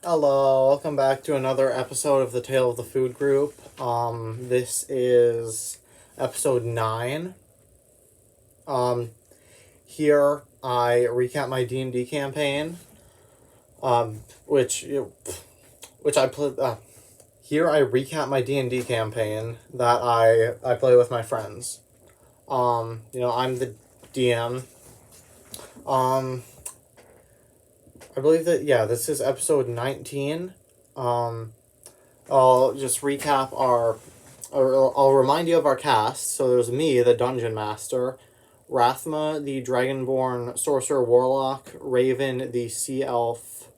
Hello, welcome back to another episode of the Tale of the Food Group. This is episode 9. Um, Here I recap my D&D campaign, which I played. Here I recap my D&D campaign that I play with my friends. I'm the DM. I believe that, yeah, this is episode 19. I'll just recap I'll remind you of our cast. So there's me, the Dungeon Master, Rathma, the Dragonborn Sorcerer Warlock, Raven, the Sea Elf,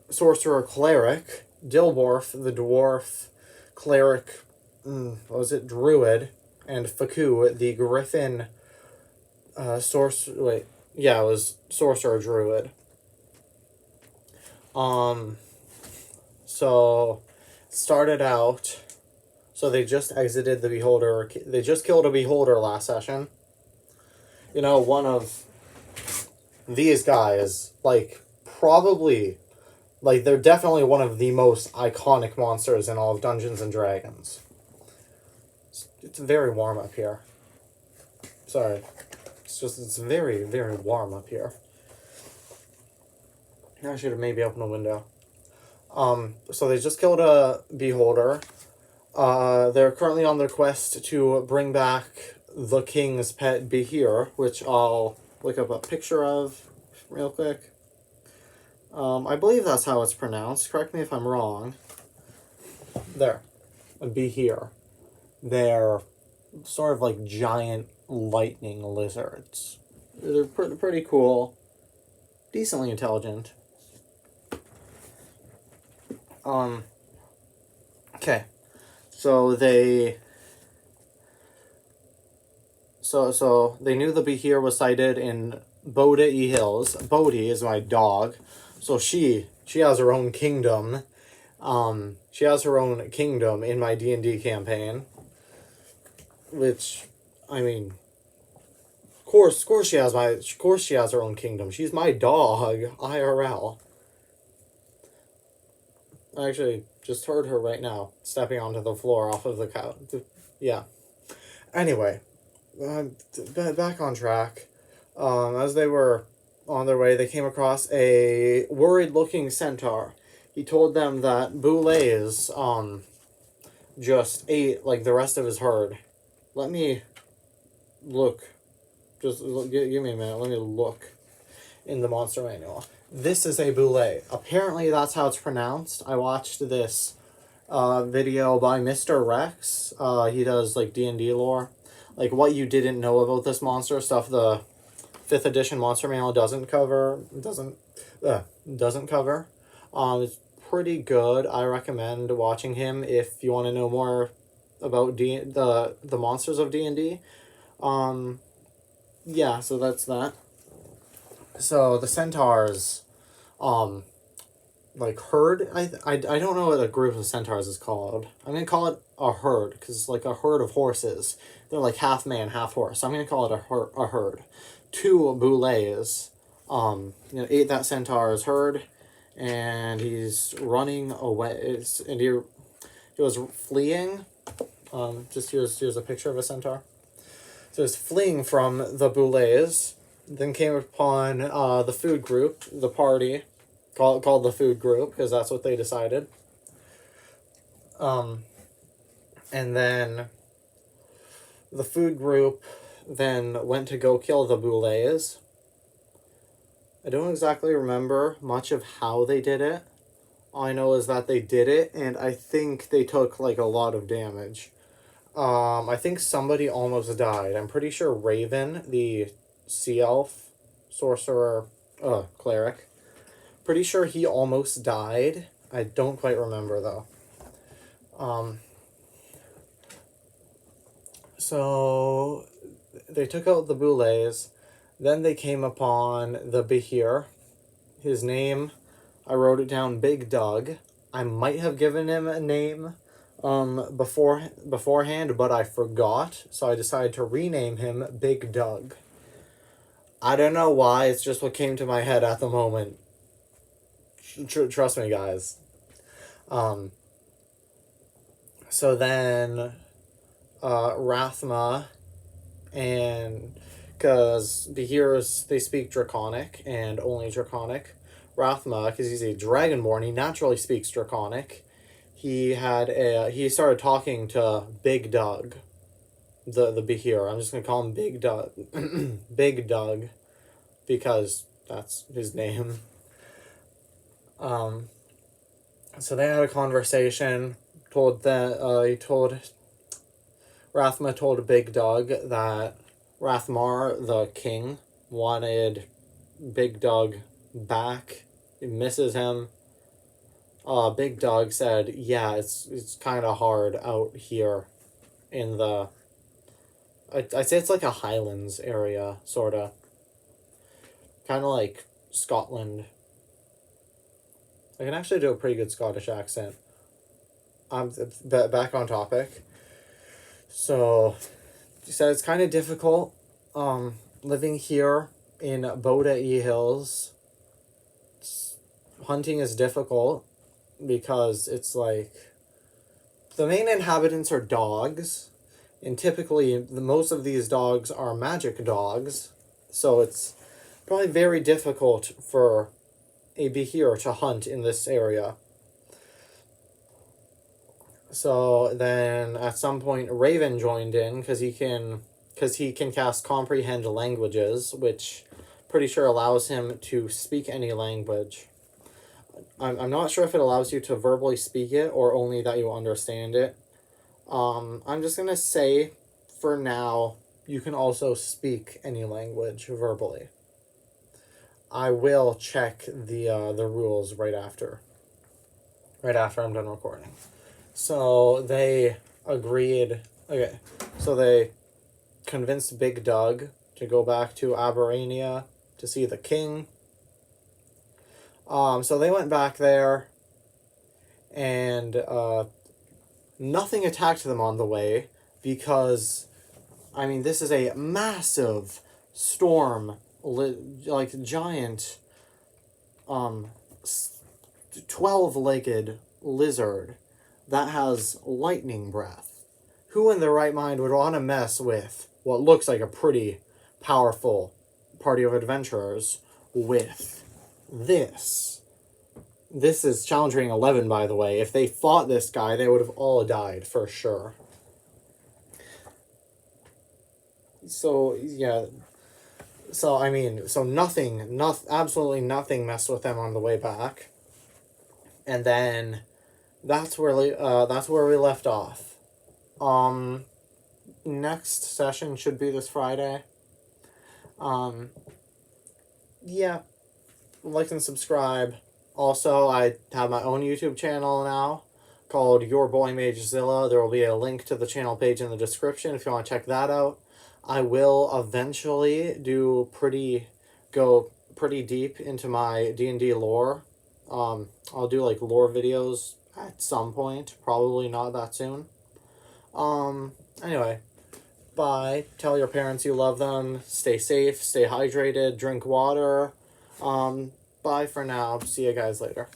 Sorcerer Cleric, Dilborth, the Dwarf Cleric, Druid, and Faku, the Griffin, it was Sorcerer Druid. So, started out, so they just exited the Beholder, they just killed a Beholder last session. One of these guys, probably, they're definitely one of the most iconic monsters in all of Dungeons and Dragons. It's very warm up here. Sorry. It's very, very warm up here. I should have maybe opened a window. So they just killed a Beholder. They're currently on their quest to bring back the king's pet Behir, which I'll look up a picture of real quick. I believe that's how it's pronounced. Correct me if I'm wrong. There. Behir. They're sort of like giant lightning lizards. They're pretty cool. Decently intelligent. Okay. So they knew the Behir was sighted in Bodhi Hills. Bodhi is my dog. So she has her own kingdom. She has her own kingdom in my D&D campaign. Which, I mean, of course she has her own kingdom. She's my dog, IRL. I actually just heard her right now, stepping onto the floor off of the couch. Yeah. Anyway, back on track. As they were on their way, they came across a worried-looking centaur. He told them that Boulez, just ate, the rest of his herd. Let me look. Give me a minute. Let me look in the monster manual. This is a boulet. Apparently that's how it's pronounced. I watched this video by Mr. Rex. He does D&D lore. What you didn't know about this monster, stuff the 5th edition monster manual doesn't cover. It's pretty good. I recommend watching him if you want to know more about the monsters of D&D. Yeah, so that's that. So the centaurs, herd. I don't know what a group of centaurs is called. I'm gonna call it a herd because it's like a herd of horses. They're half man, half horse. So I'm gonna call it a herd. 2 boulets, ate that centaur's herd, and he's running away. He was fleeing. Here's a picture of a centaur. So he's fleeing from the boulets. Then came upon the food group, the party, called the food group, because that's what they decided. And then the food group then went to go kill the boulets. I don't exactly remember much of how they did it. All I know is that they did it, and I think they took, a lot of damage. I think somebody almost died. I'm pretty sure Raven, the Sea Elf, Sorcerer, Cleric. Pretty sure he almost died. I don't quite remember, though. So they took out the boulets. Then they came upon the Behir. His name, I wrote it down, Big Doug. I might have given him a name beforehand, but I forgot, so I decided to rename him Big Doug. I don't know why, it's just what came to my head at the moment. Trust me, guys. So then, Rathma and because Behirs, they speak Draconic and only Draconic. Rathma, because he's a Dragonborn, he naturally speaks Draconic. He started talking to Big Doug, the Behir. I'm just gonna call him Big Doug, Big Doug, because that's his name. So they had a conversation. Rathma told Big Doug that Rathmar, the king, wanted Big Doug back. He misses him. Big Doug said, yeah, it's kind of hard out here in the... I'd say it's like a Highlands area, sort of. Kind of like Scotland. I can actually do a pretty good Scottish accent. Back on topic. So, he said it's kind of difficult living here in Boda E Hills. Hunting is difficult because it's like the main inhabitants are dogs, and typically most of these dogs are magic dogs, so it's probably very difficult for a Behir to hunt in this area. So then at some point Raven joined in because he can cast comprehend languages, which pretty sure allows him to speak any language. I'm not sure if it allows you to verbally speak it or only that you understand it. I'm just gonna say for now you can also speak any language verbally. I will check the rules right after I'm done recording. So they agreed. Okay, so they convinced Big Doug to go back to Aberania to see the king. So they went back there, and nothing attacked them on the way because, I mean, this is a massive storm, like giant, 12-legged lizard that has lightning breath. Who in their right mind would want to mess with what looks like a pretty powerful party of adventurers with this? This is challenge rating 11, by the way. If they fought this guy, they would have all died for sure. So, yeah. So, I mean, absolutely nothing messed with them on the way back. And then that's where we left off. Next session should be this Friday. Yeah. Like and subscribe. Also, I have my own YouTube channel now called Your Boy Magezilla. There will be a link to the channel page in the description if you want to check that out. I will eventually go pretty deep into my D&D lore. I'll do like lore videos at some point, probably not that soon. Anyway, bye. Tell your parents you love them. Stay safe, stay hydrated, drink water. Bye for now. See you guys later.